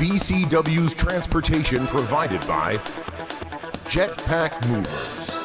VCW's transportation provided by Jetpack Movers.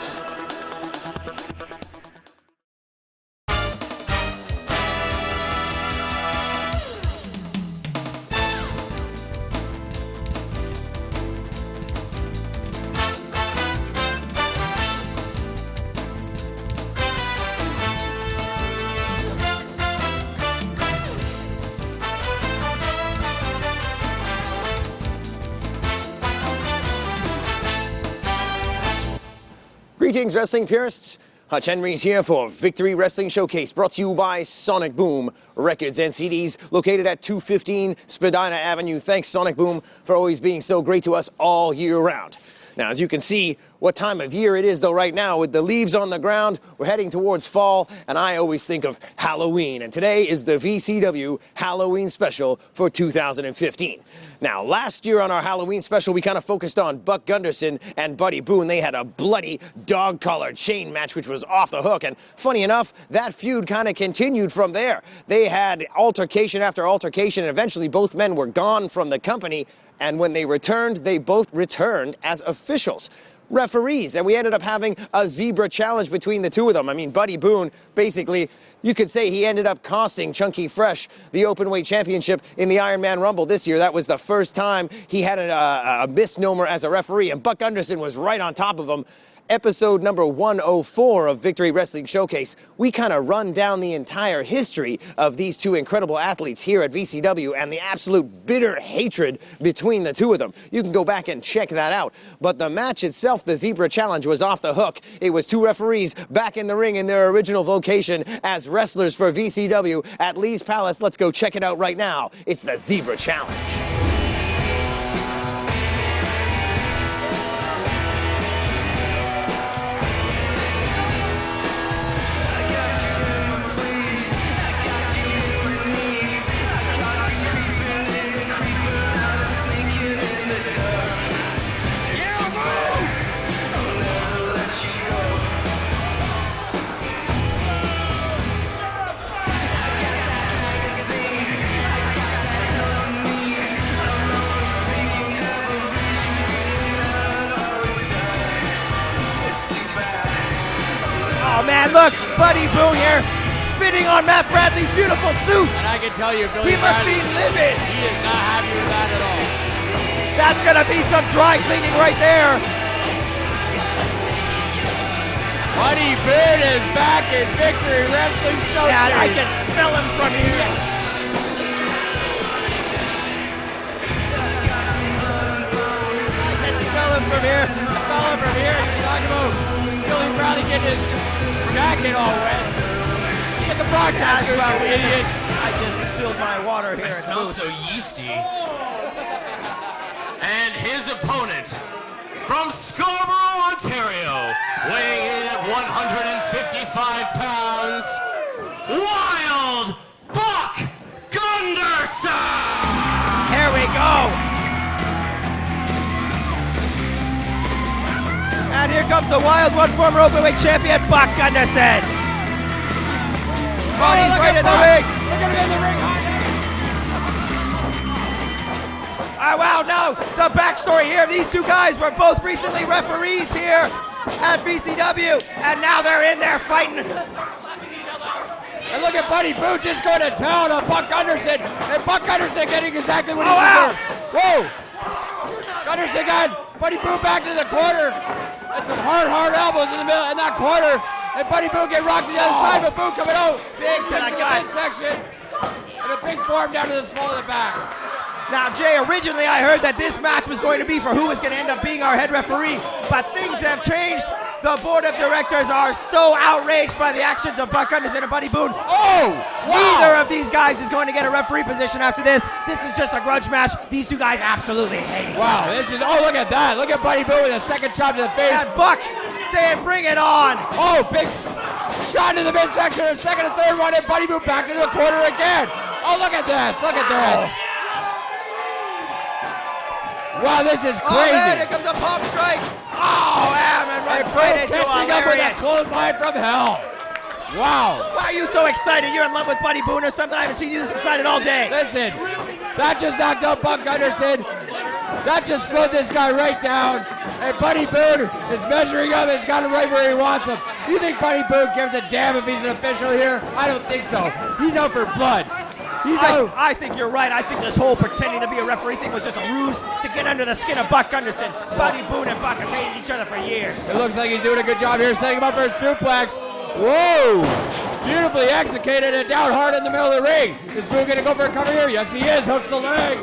Greetings, wrestling purists. Hutch Henry's here for Victory Wrestling Showcase, brought to you by Sonic Boom Records and CDs, located at 215 Spadina Avenue. Thanks, Sonic Boom, for always being so great to us all year round. Now, as you can see, what time of year it is, though, right now, with the leaves on the ground, we're heading towards fall, and I always think of Halloween. And today is the VCW Halloween special for 2015. Now, last year on our Halloween special, we kind of focused on Buck Gunderson and Buddy Boone. They had a bloody dog-collar chain match, which was off the hook. And funny enough, that feud kind of continued from there. They had altercation after altercation, and eventually both men were gone from the company. And when they returned, they both returned as officials, referees, and we ended up having a zebra challenge between the two of them. I mean, Buddy Boone, basically, you could say he ended up costing Chunky Fresh the Openweight Championship in the Ironman Rumble this year. That was the first time he had a misnomer as a referee, and Buck Gunderson was right on top of him. Episode number 104 of Victory Wrestling Showcase, we kind of run down the entire history of these two incredible athletes here at VCW and the absolute bitter hatred between the two of them. You can go back and check that out. But the match itself, the Zebra Challenge, was off the hook. It was two referees back in the ring in their original vocation as wrestlers for VCW at Lee's Palace. Let's go check it out right now. It's the Zebra Challenge. Oh man, look, Buddy Boone here, spitting on Matt Bradley's beautiful suit. And I can tell you, Billy He must Bradley, be livid. He is not happy with that at all. That's gonna be some dry cleaning right there. Buddy Boone is back in Victory Wrestling Showcase. Yeah, I can smell him from here. I can smell him from here. Smell him from here. You're talking about Billy Bradley getting his jacket all wet. Get the broadcaster, Well, you idiot. I just spilled my water here. It smells so yeasty. And his opponent from Scarborough, Ontario, weighing in at 155 pounds, Wild Buck Gunderson! Here we go. And here comes the Wild One, former Openweight champion, Buck Gunderson. Oh, he's right in the ring. Look at him in the ring. Oh, wow, now the backstory here. These two guys were both recently referees here at VCW, and now they're in there fighting. And look at Buddy Boone just going to town on Buck Gunderson. And Buck Gunderson getting exactly what he deserved. Whoa! Gunderson got Buddy Boone back to the corner. And some hard elbows in the middle in that corner. And Buddy Boone get rocked to the other side, but Boone coming out. Big to the gut. Midsection. And a big form down to the small of the back. Now, Jay, originally I heard that this match was going to be for who was going to end up being our head referee, but things have changed. The board of directors are so outraged by the actions of Buck Gunderson and Buddy Boone. Oh! Wow. Neither of these guys is going to get a referee position after this. This is just a grudge match. These two guys absolutely hate each Wow, other. this is, oh, look at that. Look at Buddy Boone with a second chop to the face. And Buck saying, bring it on. Oh, big shot in the midsection, a second and third one, and Buddy Boone back into the corner again. Oh, look at this, look at this. Wow, this is Oh man, crazy. here comes a pop strike. Oh, and runs right into a Catching up with that lariat. clothesline from hell. Wow. Why are you so excited? You're in love with Buddy Boone or something? I haven't seen you this excited all day. Listen, That just knocked out Buck Gunderson. That just slowed this guy right down. And Buddy Boone is measuring up. He's got him right where he wants him. You think Buddy Boone gives a damn if he's an official here? I don't think so. He's out for blood. I think you're right. I think this whole pretending to be a referee thing was just a ruse to get under the skin of Buck Gunderson. Buddy Boone and Buck have hated each other for years. It looks like he's doing a good job here, setting him up for a suplex. Whoa! Beautifully executed and down hard in the middle of the ring. Is Boone going to go for a cover here? Yes, he is. Hooks the leg.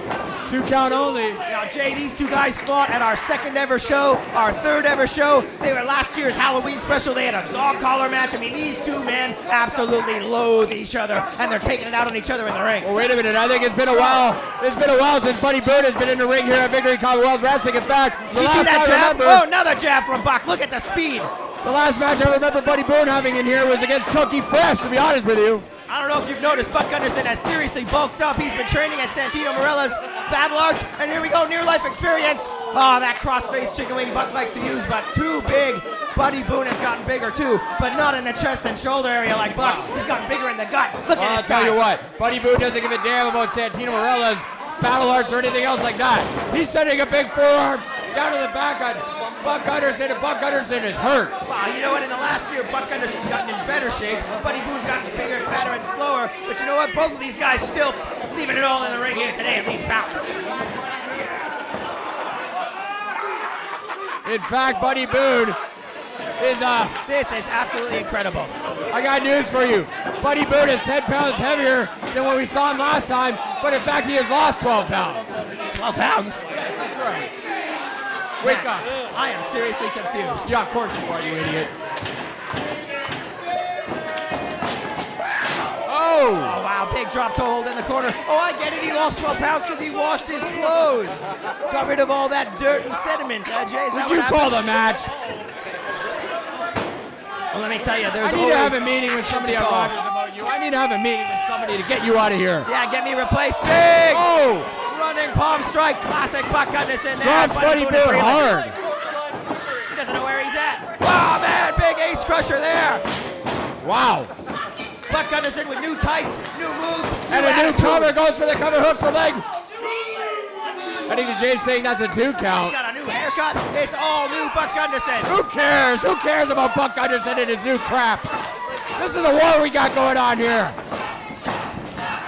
2 count only. Now, Jay, these two guys fought at our second ever show, our third ever show. They were last year's Halloween special. They had a dog collar match. I mean, these two men absolutely loathe each other, and they're taking it out on each other in the ring. Well, wait a minute. I think it's been a while. It's been a while since Buddy Boone has been in the ring here at Victory Commonwealth Wrestling. In fact, Did you see that jab? Oh, another jab from Buck. Look at the speed. The last match I remember Buddy Boone having in here was against Chunky Fresh, to be honest with you. I don't know if you've noticed, Buck Gunderson has seriously bulked up. He's been training at Santino Morella's Battle Arts, and here we go, near-life experience. Oh, that cross-face chicken wing Buck likes to use, but too big. Buddy Boone has gotten bigger too, but not in the chest and shoulder area like Buck. He's gotten bigger in the gut. Look at this guy. I'll tell you what, Buddy Boone doesn't give a damn about Santino Morella's Battle Arts or anything else like that. He's sending a big forearm down to the back on Buck Gunderson, and Buck Gunderson is hurt. Wow, you know what? In the last year, Buck Gunderson's gotten in better shape. Buddy Boone's gotten bigger, fatter, and slower. But you know what? Both of these guys still leaving it all in the ring here today at Lee's Palace. In fact, Buddy Boone is This is absolutely incredible. I got news for you. Buddy Boone is 10 pounds heavier than when we saw him last time, but in fact, he has lost 12 pounds. 12 pounds? Right. Wake up. I am seriously confused. Yeah, of course you are, you idiot. Oh! Oh, wow, big drop toe hold in the corner. Oh, I get it. He lost 12 pounds because he washed his clothes. Got rid of all that dirt and sediment. Jay, is that What you call the match? Well, let me tell you, there's I need to have a meeting with somebody at Rogers about you. I need to have a meeting with somebody to get you out of here. Yeah, get me replaced. Big! Oh! Running palm strike. Classic Buck Gunderson there. Drops Buddy Boone hard. He doesn't know where he's at. Wow, man, big ace crusher there. Wow. Buck Gunderson with new tights, new moves, And a new cover goes for the cover, hooks the leg. I think Jay's saying that's a 2 count. He's got a new haircut. It's all new Buck Gunderson. Who cares? Who cares about Buck Gunderson and his new crap? This is a war we got going on here.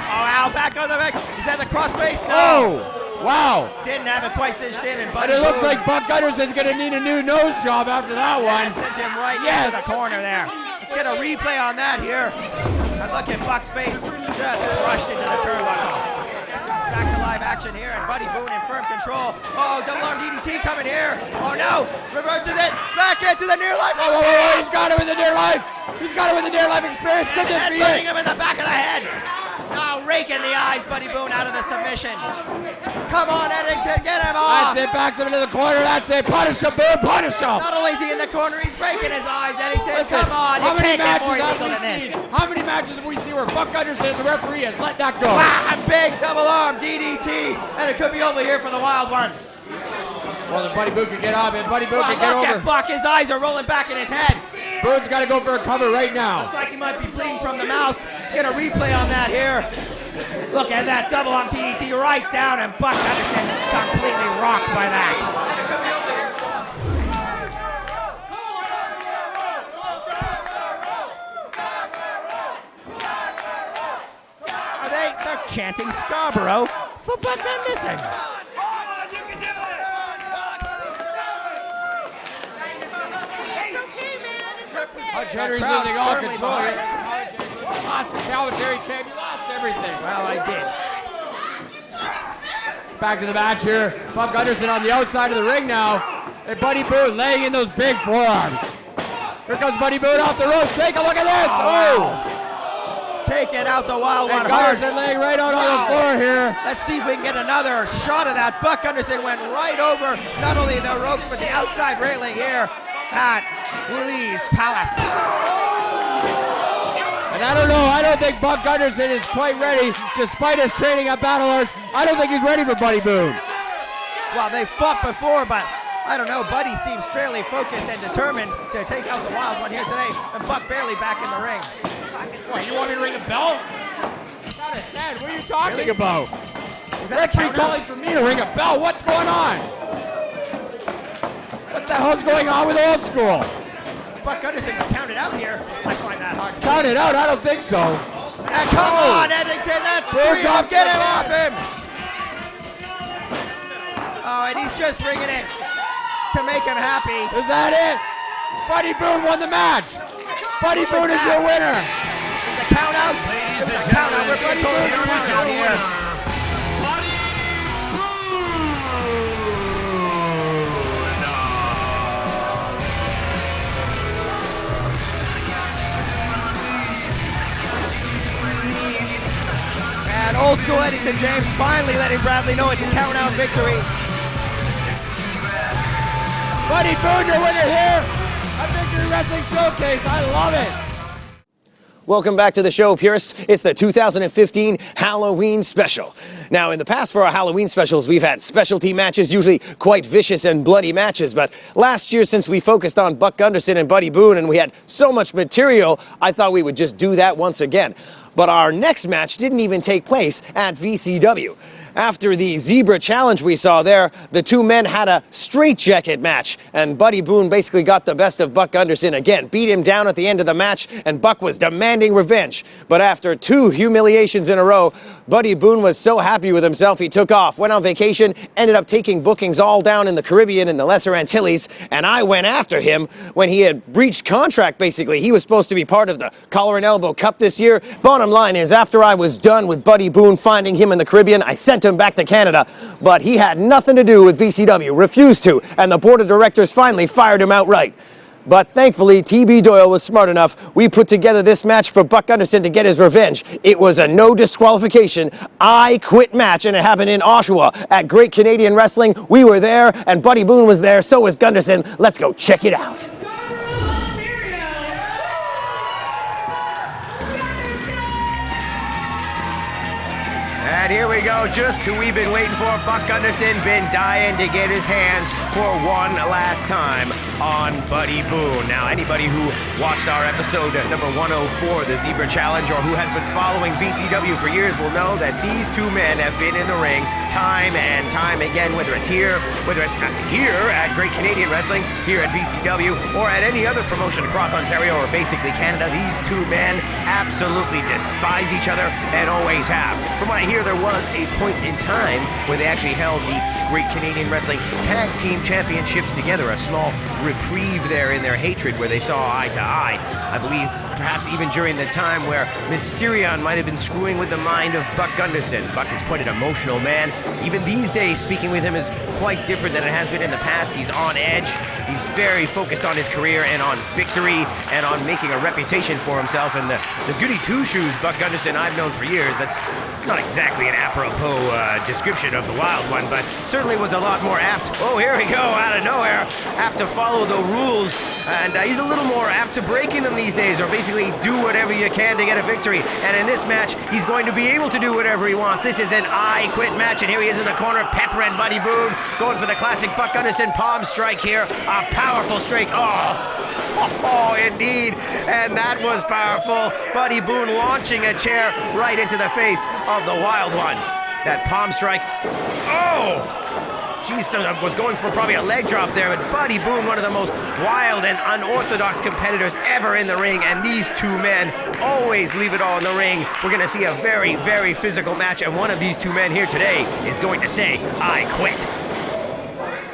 Oh, wow, back on the back. Is that the crossface? No. Oh, wow. Didn't have it quite cinched in. And But it looks like Buck Gunderson's going to need a new nose job after that one. Sent him right into the corner there. Let's get a replay on that here. And look at Buck's face just crushed into the turnbuckle. Back to live action here, and Buddy Boone in firm control. Oh, double arm DDT coming here. Oh no, reverses it. Back into the near life experience. Whoa, he's got it with the near life. He's got it with the near life experience. Could this be Putting it? him in the back of the head. Now raking the eyes, Buddy Boone out of the submission. Come on, Eddington, get him off. That's it, backs him into the corner. That's it. Punish him, Boone, punish him. Not only is he in the corner, he's raking his eyes, Eddington. Listen, Come on, you how many can't get more matches illegal have than we this. seen? How many matches have we seen where Buck Gunderson, the referee, has let that go? Wow, big double arm DDT, and it could be over here for the wild one. Well, then Buddy Boone can get up, and Buddy Boone Wow, can get look over. at Buck, his eyes are rolling back in his head. Boone's got to go for a cover right now. Looks like he might be bleeding from the mouth. Let's get a replay on that here. Look at that double arm DDT right down, and Buck Gunderson completely rocked by that. They're chanting Scarborough for Buck Gunderson. Hutch Henry's losing all control here. Lost the commentary cam. You lost everything. Well, I did. Back to the match here. Buck Gunderson on the outside of the ring now. And Buddy Boone laying in those big forearms. Here comes Buddy Boone off the ropes. Take a look at this. Oh! Taking out the wild one And hard. Gunderson laying right out on the floor here. Let's see if we can get another shot of that. Buck Gunderson went right over not only the ropes, but the outside railing here at Lee's Palace. And I don't know, I don't think Buck Gunderson is quite ready, despite his training at Battle Arts. I don't think he's ready for Buddy Boone. Well, they fought before, but I don't know. Buddy seems fairly focused and determined to take out the wild one here today, and Buck barely back in the ring. What, you want me to ring the bell? What are you talking about? Is that a Referee count calling for me to ring a bell. What's going on? What the hell's going on with Old School? Buck Gunderson counted out here. I find that hard. Count it out? I don't think so. Come on, Eddington. That's three of them. Get him off him. Oh, and he's just ringing it to make him happy. Is that it? Buddy Boone won the match. Buddy Boone is your winner. It's a count out. It's a count out. We're Buddy Boone count out here. And Old School Eddington James finally letting Bradley know it's a count out victory. Buddy Boone, your winner here at Victory Wrestling Showcase. I love it. Welcome back to the show, purists. It's the 2015 Halloween special. Now, in the past for our Halloween specials, we've had specialty matches, usually quite vicious and bloody matches. But last year, since we focused on Buck Gunderson and Buddy Boone and we had so much material, I thought we would just do that once again. But our next match didn't even take place at VCW. After the Zebra Challenge we saw there, the two men had a straitjacket match, and Buddy Boone basically got the best of Buck Gunderson again, beat him down at the end of the match, and Buck was demanding revenge. But after 2 humiliations in a row, Buddy Boone was so happy with himself he took off, went on vacation, ended up taking bookings all down in the Caribbean and the Lesser Antilles, and I went after him when he had breached contract, basically. He was supposed to be part of the Collar and Elbow Cup this year. Bottom line is, after I was done with Buddy Boone finding him in the Caribbean, I sent him back to Canada, but he had nothing to do with VCW, refused to, and the board of directors finally fired him outright. But thankfully, TB Doyle was smart enough. We put together this match for Buck Gunderson to get his revenge. It was a no disqualification, I quit match, and it happened in Oshawa at Great Canadian Wrestling. We were there, and Buddy Boone was there, so was Gunderson. Let's go check it out. And here we go, just who we've been waiting for. Buck Gunderson been dying to get his hands for one last time on Buddy Boone. Now, anybody who watched our episode number 104, the Zebra Challenge, or who has been following VCW for years will know that these two men have been in the ring time and time again, whether it's here at Great Canadian Wrestling, here at VCW, or at any other promotion across Ontario or basically Canada. These two men absolutely despise each other and always have. From what I hear, there was a point in time where they actually held the Great Canadian Wrestling Tag Team Championships together, a small reprieve there in their hatred where they saw eye to eye. I believe perhaps even during the time where Mysterion might have been screwing with the mind of Buck Gunderson. Buck is quite an emotional man. Even these days, speaking with him is quite different than it has been in the past. He's on edge. He's very focused on his career and on victory and on making a reputation for himself. And the goody two-shoes Buck Gunderson I've known for years, that's not exactly an apropos description of the Wild One, but certainly was a lot more apt. Oh, here we go, out of nowhere. Apt to follow the rules. And he's a little more apt to breaking them these days, or basically do whatever you can to get a victory. And in this match, he's going to be able to do whatever he wants. This is an I quit match, and here he is in the corner, peppering Buddy Boone, going for the classic Buck Gunderson palm strike here. A powerful strike. Oh, indeed. And that was powerful. Buddy Boone launching a chair right into the face of the Wild One. That palm strike. Oh! Jeez, I was going for probably a leg drop there, but Buddy Boone, one of the most wild and unorthodox competitors ever in the ring, and these two men always leave it all in the ring. We're going to see a very, very physical match, and one of these two men here today is going to say, I quit.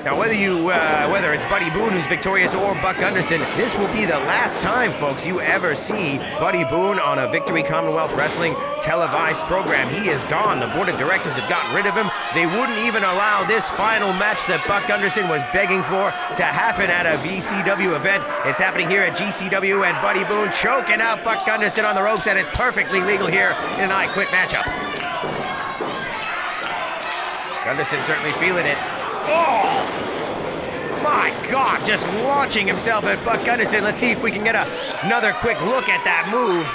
Now, whether it's Buddy Boone who's victorious or Buck Gunderson, this will be the last time, folks, you ever see Buddy Boone on a Victory Commonwealth Wrestling televised program. He is gone. The board of directors have gotten rid of him. They wouldn't even allow this final match that Buck Gunderson was begging for to happen at a VCW event. It's happening here at GCW, and Buddy Boone choking out Buck Gunderson on the ropes, and it's perfectly legal here in an I Quit matchup. Gunderson certainly feeling it. Oh, my God, just launching himself at Buck Gunderson. Let's see if we can get another quick look at that move.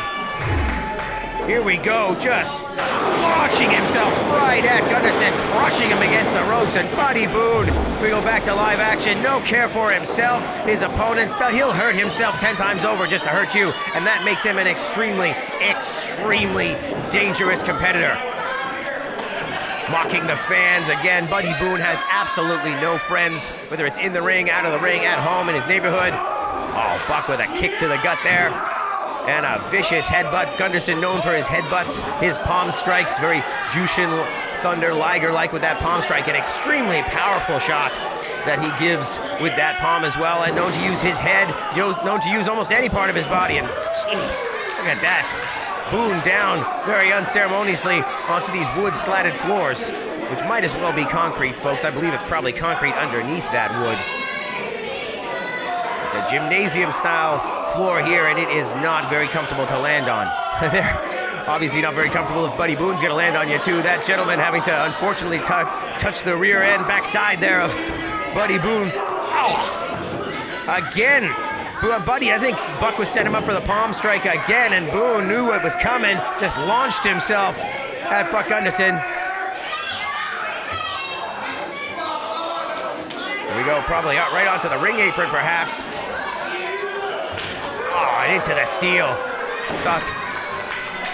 Here we go, just launching himself right at Gunderson, crushing him against the ropes, and Buddy Boone, we go back to live action, no care for himself, his opponents, he'll hurt himself 10 times over just to hurt you, and that makes him an extremely, extremely dangerous competitor. mocking the fans. Again, Buddy Boone has absolutely no friends, whether it's in the ring, out of the ring, at home, in his neighborhood. Oh, Buck with a kick to the gut there. And a vicious headbutt. Gunderson known for his headbutts, his palm strikes, very Jushin Thunder Liger-like with that palm strike. An extremely powerful shot that he gives with that palm as well, and known to use his head, known to use almost any part of his body. And jeez, look at that. Boone down very unceremoniously onto these wood-slatted floors, which might as well be concrete, folks. I believe it's probably concrete underneath that wood. It's a gymnasium-style floor here, and it is not very comfortable to land on. They're obviously not very comfortable if Buddy Boone's gonna land on you too. That gentleman having to unfortunately touch the rear end, backside there of Buddy Boone. Oh, again. Buddy, I think Buck was setting him up for the palm strike again, and Boone knew what was coming, just launched himself at Buck Gunderson. Here we go, probably out right onto the ring apron perhaps. Oh, and into the steel. Thought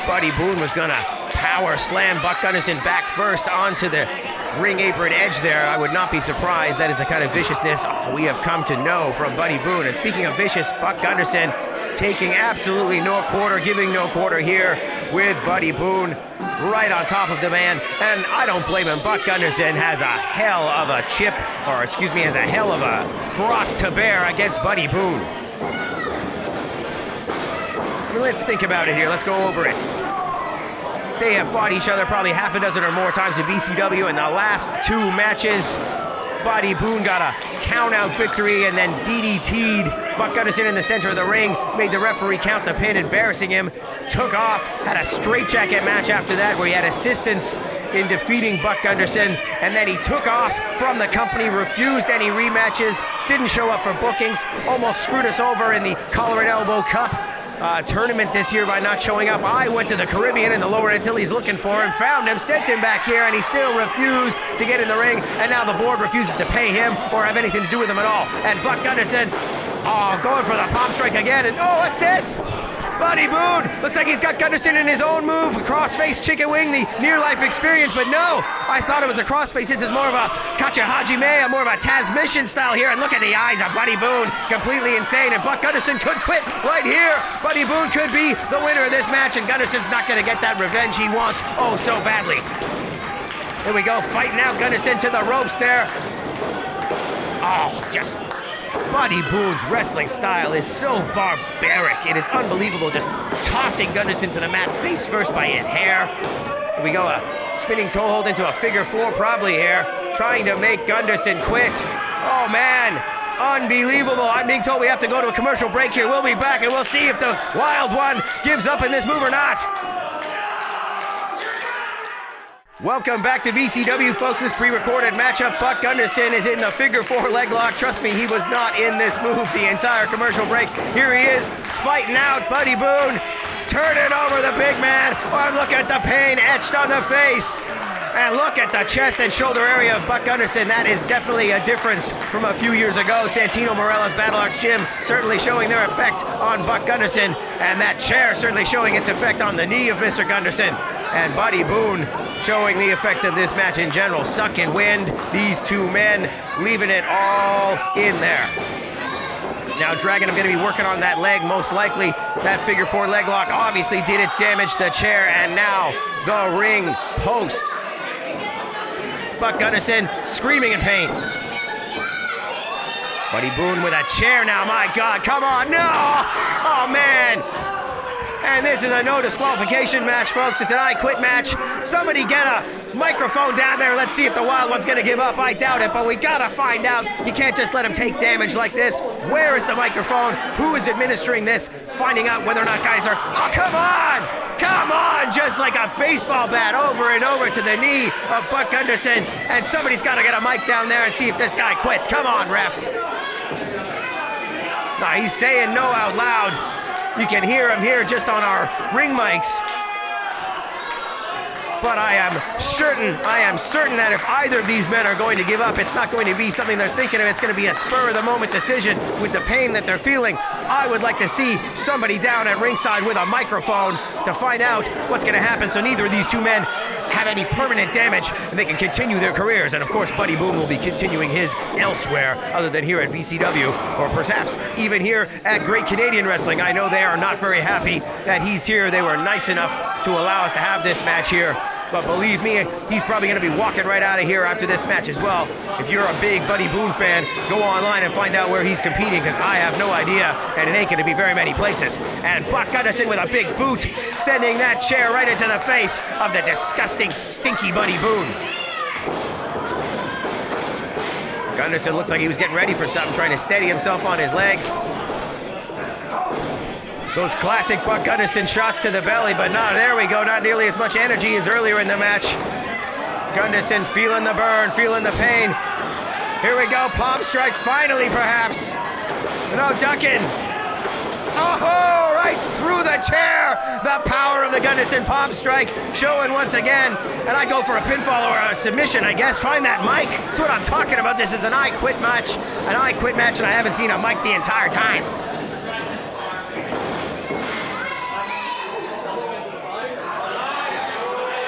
Buddy Boone was gonna power slam Buck Gunderson back first onto the ring apron edge there. I would not be surprised. That is the kind of viciousness we have come to know from Buddy Boone. And speaking of vicious, Buck Gunderson taking absolutely no quarter, giving no quarter here with Buddy Boone right on top of the man. And I don't blame him. Buck Gunderson has a hell of a chip, or excuse me, has a hell of a cross to bear against Buddy Boone. I mean, let's think about it here. Let's go over it. They have fought each other probably half a dozen or more times in VCW. In the last two matches, Buddy Boone got a count-out victory and then DDT'd Buck Gunderson in the center of the ring, made the referee count the pin, embarrassing him, took off, had a straitjacket match after that where he had assistance in defeating Buck Gunderson, and then he took off from the company, refused any rematches, didn't show up for bookings, almost screwed us over in the Collar and Elbow Cup tournament this year by not showing up. I went to the Caribbean in the Lower Antilles looking for him, found him, sent him back here, and he still refused to get in the ring, and now the board refuses to pay him or have anything to do with him at all. And Buck Gunderson, going for the palm strike again, and what's this? Buddy Boone, looks like he's got Gunderson in his own move, crossface chicken wing, the near-life experience, but no, I thought it was a crossface. This is more of a Kacha Hajime, more of a Taz Mission style here, and look at the eyes of Buddy Boone, completely insane, and Buck Gunderson could quit right here. Buddy Boone could be the winner of this match, and Gunderson's not gonna get that revenge he wants so badly. Here we go, fighting out Gunderson to the ropes there. Just Buddy Boone's wrestling style is so barbaric. It is unbelievable, just tossing Gunderson to the mat face first by his hair. Here we go, a spinning toe hold into a figure four probably here, trying to make Gunderson quit. Oh man, unbelievable. I'm being told we have to go to a commercial break here. We'll be back and we'll see if the Wild One gives up in this move or not. Welcome back to VCW, folks. This pre-recorded matchup, Buck Gunderson is in the figure four leg lock. Trust me, he was not in this move the entire commercial break. Here he is, fighting out Buddy Boone, turning over the big man. Look at the pain etched on the face. And look at the chest and shoulder area of Buck Gunderson. That is definitely a difference from a few years ago. Santino Morella's Battle Arts Gym certainly showing their effect on Buck Gunderson. And that chair certainly showing its effect on the knee of Mr. Gunderson. And Buddy Boone showing the effects of this match in general. Sucking wind, these two men leaving it all in there. Now Dragon, I'm going to be working on that leg most likely. That figure four leg lock obviously did its damage. The chair and now the ring post. Buck Gunderson screaming in pain. Buddy Boone with a chair now, my God, come on, no! Oh man! And this is a no disqualification match, folks. It's an I quit match. Somebody get a microphone down there. Let's see if the Wild One's gonna give up. I doubt it, but we gotta find out. You can't just let him take damage like this. Where is the microphone? Who is administering this? Finding out whether or not guys are, come on! Come on, just like a baseball bat over and over to the knee of Buck Gunderson. And somebody's gotta get a mic down there and see if this guy quits. Come on, ref. No, he's saying no out loud. You can hear him here just on our ring mics. But I am certain that if either of these men are going to give up, it's not going to be something they're thinking of. It's going to be a spur-of-the-moment decision with the pain that they're feeling. I would like to see somebody down at ringside with a microphone to find out what's going to happen, so neither of these two men have have any permanent damage, and they can continue their careers. And of course, Buddy Boone will be continuing his elsewhere other than here at VCW, or perhaps even here at Great Canadian Wrestling. I know they are not very happy that he's here. They were nice enough to allow us to have this match here. But believe me, he's probably going to be walking right out of here after this match as well. If you're a big Buddy Boone fan, go online and find out where he's competing, because I have no idea, and it ain't going to be very many places. And Buck Gunderson with a big boot, sending that chair right into the face of the disgusting, stinky Buddy Boone. Gunderson looks like he was getting ready for something, trying to steady himself on his leg. Those classic Buck Gunderson shots to the belly, but there we go, not nearly as much energy as earlier in the match. Gunderson feeling the burn, feeling the pain. Here we go, palm strike, finally perhaps. No ducking. Oh, right through the chair. The power of the Gunderson palm strike showing once again. And I go for a pinfall or a submission, I guess. Find that mic. That's what I'm talking about. This is an I Quit match. An I Quit match, and I haven't seen a mic the entire time.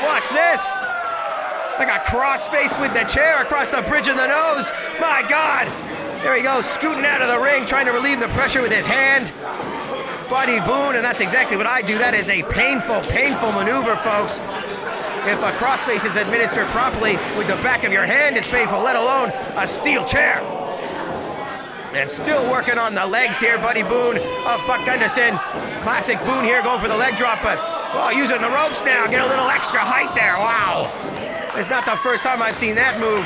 What's this? Like a crossface with the chair across the bridge of the nose. My God. There he goes, scooting out of the ring, trying to relieve the pressure with his hand. Buddy Boone, and that's exactly what I do. That is a painful, painful maneuver, folks. If a crossface is administered properly with the back of your hand, it's painful, let alone a steel chair. And still working on the legs here, Buddy Boone of Buck Gunderson. Classic Boone here, going for the leg drop, but using the ropes now, get a little extra height there, wow. It's not the first time I've seen that move.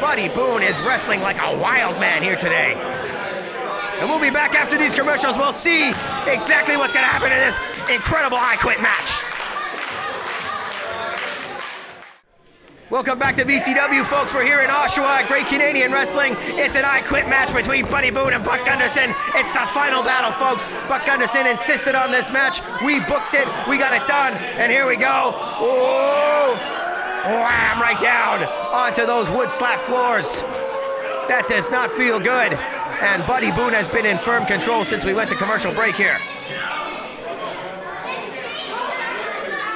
Buddy Boone is wrestling like a wild man here today. And we'll be back after these commercials. We'll see exactly what's gonna happen in this incredible I Quit match. Welcome back to VCW, folks. We're here in Oshawa at Great Canadian Wrestling. It's an I Quit match between Buddy Boone and Buck Gunderson. It's the final battle, folks. Buck Gunderson insisted on this match. We booked it. We got it done. And here we go. Oh, wham, right down onto those wood slat floors. That does not feel good. And Buddy Boone has been in firm control since we went to commercial break here.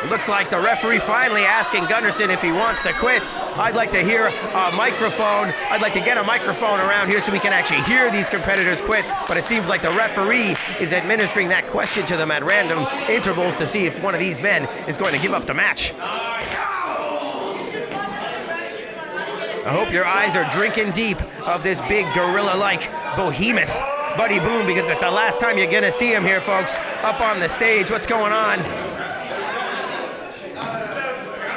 It looks like the referee finally asking Gunderson if he wants to quit. I'd like to hear a microphone. I'd like to get a microphone around here so we can actually hear these competitors quit. But it seems like the referee is administering that question to them at random intervals to see if one of these men is going to give up the match. I hope your eyes are drinking deep of this big gorilla-like behemoth, Buddy Boone, because it's the last time you're gonna see him here, folks, up on the stage. What's going on?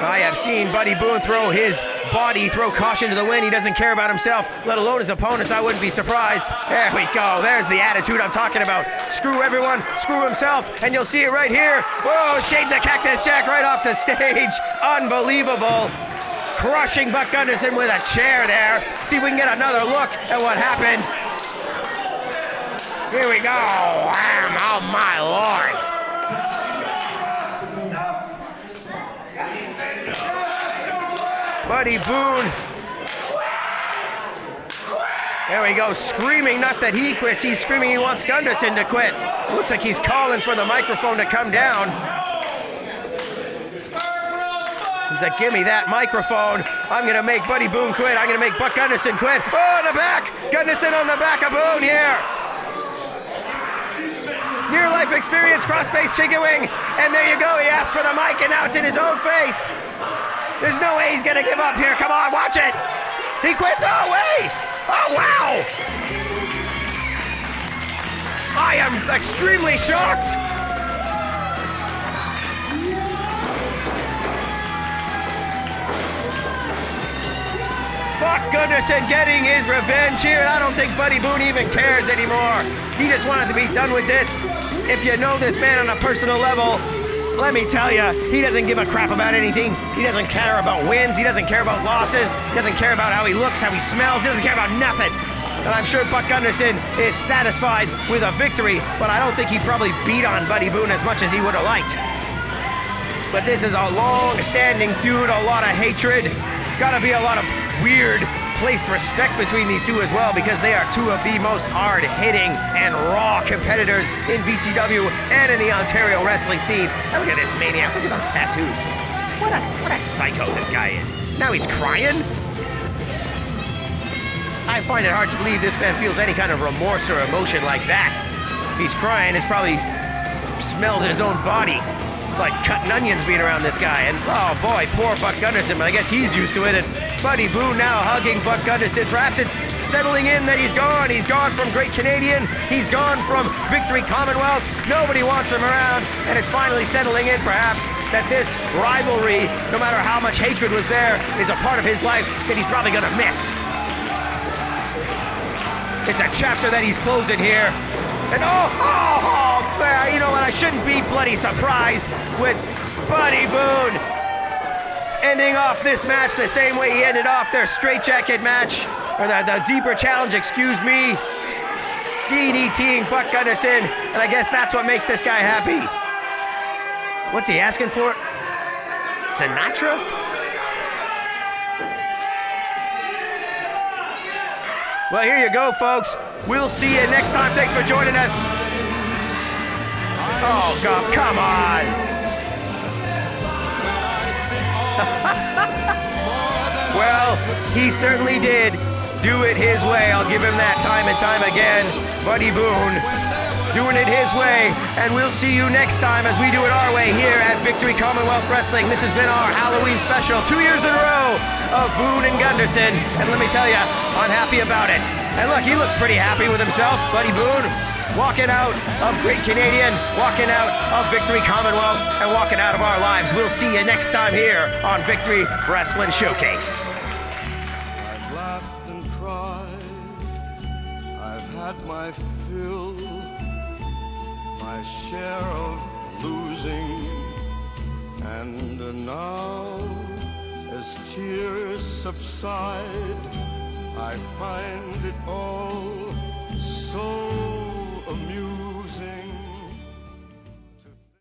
I have seen Buddy Boone throw his body, throw caution to the wind. He doesn't care about himself, let alone his opponents. I wouldn't be surprised. There we go. There's the attitude I'm talking about. Screw everyone, screw himself, and you'll see it right here. Whoa, shades of Cactus Jack right off the stage. Unbelievable. Crushing Buck Gunderson with a chair there. See if we can get another look at what happened. Here we go. Wham, oh my Lord. Buddy Boone. There we go, screaming, not that he quits, he's screaming he wants Gunderson to quit. It looks like he's calling for the microphone to come down. He's like, give me that microphone. I'm gonna make Buddy Boone quit. I'm gonna make Buck Gunderson quit. Oh, in the back, Gunderson on the back of Boone here. Near life experience, crossface chicken wing. And there you go, he asked for the mic and now it's in his own face. There's no way he's gonna give up here. Come on, watch it. He quit, no way. Oh, wow. I am extremely shocked. Buck Gunderson getting his revenge here. I don't think Buddy Boone even cares anymore. He just wanted to be done with this. If you know this man on a personal level, let me tell you, he doesn't give a crap about anything. He doesn't care about wins. He doesn't care about losses. He doesn't care about how he looks, how he smells. He doesn't care about nothing. And I'm sure Buck Gunderson is satisfied with a victory, but I don't think he probably beat on Buddy Boone as much as he would have liked. But this is a long-standing feud, a lot of hatred. Gotta be a lot of weird well-placed respect between these two as well, because they are two of the most hard-hitting and raw competitors in VCW and in the Ontario wrestling scene. And look at this maniac, look at those tattoos. What a psycho this guy is. Now he's crying? I find it hard to believe this man feels any kind of remorse or emotion like that. If he's crying, it's probably smells in his own body. It's like cutting onions being around this guy. And oh boy, poor Buck Gunderson, but I guess he's used to it. And Buddy Boone now hugging Buck Gunderson. Perhaps it's settling in that he's gone. He's gone from Great Canadian. He's gone from Victory Commonwealth. Nobody wants him around. And it's finally settling in, perhaps, that this rivalry, no matter how much hatred was there, is a part of his life that he's probably gonna miss. It's a chapter that he's closing here. And you know what, I shouldn't be bloody surprised with Buddy Boone ending off this match the same way he ended off their straitjacket match, or the zebra challenge, excuse me. DDTing Buck Gunderson, and I guess that's what makes this guy happy. What's he asking for? Sinatra? Well, here you go, folks. We'll see you next time. Thanks for joining us. Oh, God, come on. Well, he certainly did do it his way. I'll give him that time and time again. Buddy Boone doing it his way. And we'll see you next time as we do it our way here at Victory Commonwealth Wrestling. This has been our Halloween special, 2 years in a row of Boone and Gunderson. And let me tell you, I'm happy about it. And look, he looks pretty happy with himself. Buddy Boone walking out of Great Canadian, walking out of Victory Commonwealth, and walking out of our lives. We'll see you next time here on Victory Wrestling Showcase. I've laughed and cried. I've had my fill, my share of losing. And now, as tears subside, I find it all